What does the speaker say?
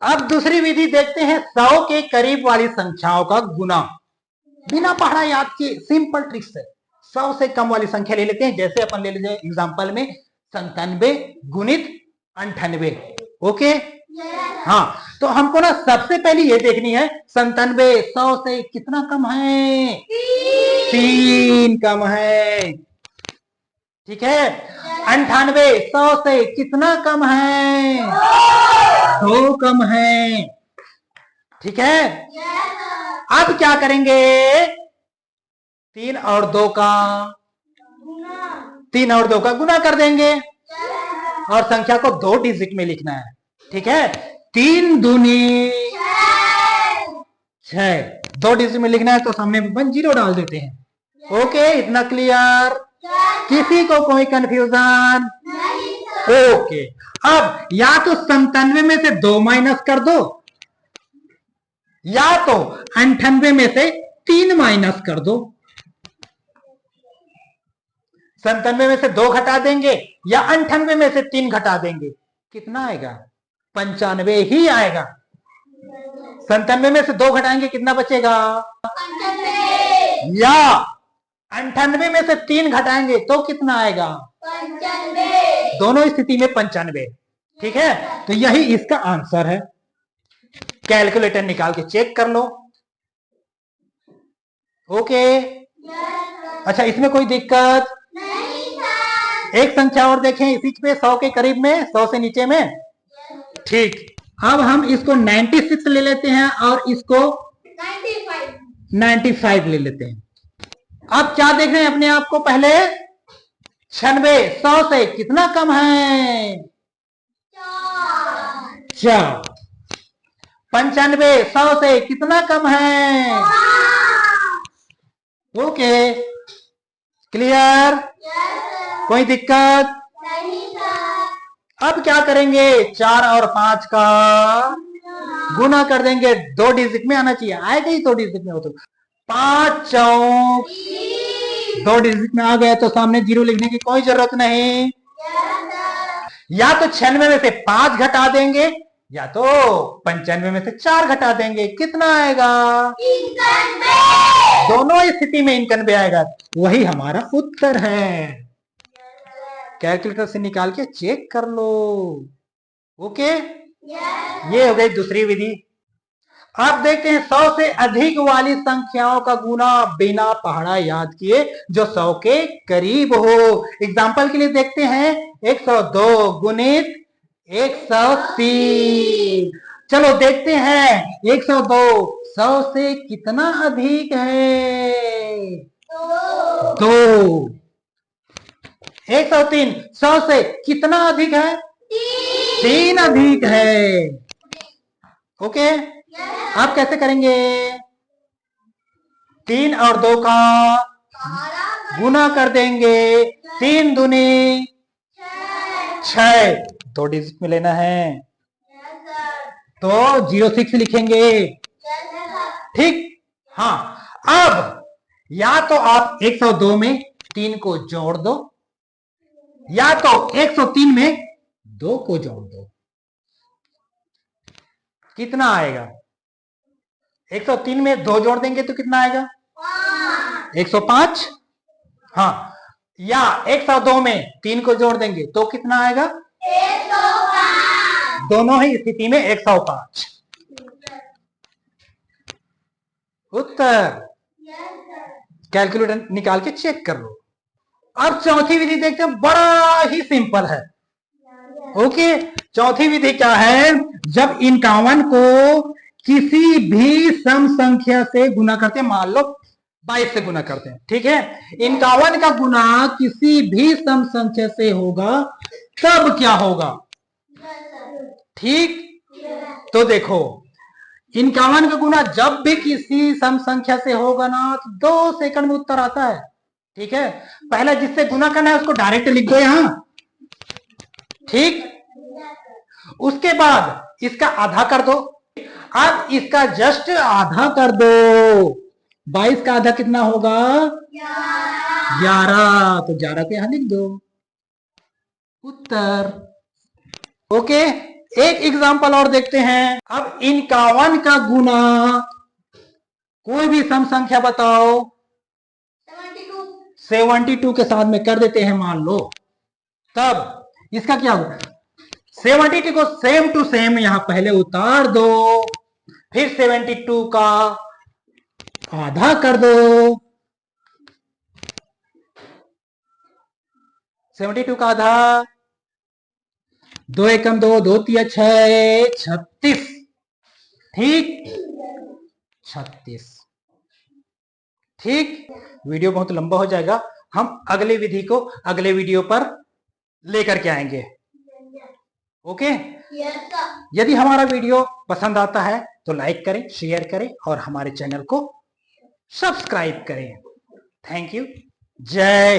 अब दूसरी विधि देखते हैं 100 के करीब वाली संख्याओं का गुना बिना पढ़ा याद किए, सिंपल ट्रिक से 100 से कम वाली संख्या ले लेते हैं। जैसे अपन ले लीजिए एग्जांपल में 97 गुणित 98। ओके, हाँ, तो हमको ना सबसे पहले ये देखनी है 97 100 से कितना कम है, 3 कम है। ठीक है, 98 100 से कितना कम है, 2 कम है। ठीक है, अब क्या करेंगे, 3 और 2 का 3 और 2 का गुना कर देंगे और संख्या को 2 डिजिट में लिखना है। ठीक है, 3 दूनी 6, 2 डिजिट में लिखना है तो सामने 10 डाल देते हैं। ओके, इतना क्लियर, किसी को कोई कंफ्यूजन? ओके, अब या तो 97 में से 2 माइनस कर दो या तो 98 में से 3 माइनस कर दो। 97 में से 2 घटा देंगे या 98 में से 3 घटा देंगे, कितना आएगा, 95 ही आएगा। 97 में से 2 घटाएंगे कितना बचेगा, 95। या 98 में से 3 घटाएंगे तो कितना आएगा, 95। दोनों स्थिति में 95। ठीक है, तो यही इसका आंसर है। कैलकुलेटर निकाल के चेक कर लो। ओके, अच्छा, इसमें कोई दिक्कत नहीं? एक संख्या और देखें इसी पे, 100 के करीब में, 100 से नीचे में। ठीक, अब हम इसको 96 ले लेते हैं और इसको 95 ले लेते हैं। अब क्या देख रहे हैं अपने आप को, पहले 96 100 से कितना कम है, 4। 95 100 से कितना कम है, ओके, क्लियर, कोई दिक्कत नहीं? अब क्या करेंगे, 4 और 5 का गुना कर देंगे, 2 डिजिट में आना चाहिए, आएगा ही 2 डिजिट में हो तो 5 चौक 2 डिजिट में आ गए तो सामने 0 लिखने की कोई जरूरत नहीं। या तो 96 में से 5 घटा देंगे या तो 95 में से 4 घटा देंगे, कितना आएगा, 91। दोनों स्थिति में 91 आएगा, वही हमारा उत्तर है। कैलकुलेटर से निकाल के चेक कर लो। ओके, ये हो गई दूसरी विधि। अब देखते हैं 100 से अधिक वाली संख्याओं का गुना बिना पढ़ा याद किए, जो 100 के करीब हो। एग्जाम्पल के लिए देखते हैं 102 गुणित 103। चलो देखते हैं 102 100 से कितना अधिक है, 2। 103 100 से कितना अधिक है, 3 अधिक है। ओके, आप कैसे करेंगे, 3 और 2 का गुना कर देंगे, 3 दूनी 6, 2 डिजिट में लेना है तो 06 लिखेंगे। ठीक, हाँ, अब या तो आप 102 में 3 को जोड़ दो या तो 103 में 2 को जोड़ दो, कितना आएगा, 103 में 2 जोड़ देंगे तो कितना आएगा, 105। हाँ, या 102 में 3 को जोड़ देंगे तो कितना आएगा, 105। दोनों ही स्थिति में 105 उत्तर। कैलकुलेटर निकाल के चेक कर लो। अब चौथी विधि देखते हैं, बड़ा ही सिंपल है। ओके, चौथी विधि क्या है, जब 51 को किसी भी सम संख्या से गुना करते हैं, मान लो 22 से गुना करते हैं, ठीक है, 51 का गुना किसी भी सम संख्या से होगा तब क्या होगा, ठीक, तो देखो 51 का गुना जब भी किसी सम संख्या से होगा ना तो 2 सेकंड में उत्तर आता है। ठीक है, पहले जिससे गुना करना है उसको डायरेक्ट लिख दो यहां, ठीक, उसके बाद इसका आधा कर दो, अब इसका जस्ट आधा कर दो, 22 का आधा कितना होगा, 11, तो 11 को यहां लिख दो, उत्तर। ओके, एक एग्जाम्पल और देखते हैं। अब 51 का गुना, कोई भी सम संख्या बताओ, 72 के साथ में कर देते हैं मान लो, तब इसका क्या होगा, 72 को सेम टू सेम यहां पहले उतार दो, फिर 72 का आधा कर दो, 72 का आधा, 2 एकम 2, 2 तिया 6, 36, ठीक, 36, ठीक। वीडियो बहुत लंबा हो जाएगा, हम अगले विधि को अगले वीडियो पर लेकर के आएंगे। ओके, यदि हमारा वीडियो पसंद आता है तो लाइक करें, शेयर करें और हमारे चैनल को सब्सक्राइब करें। Thank you. जय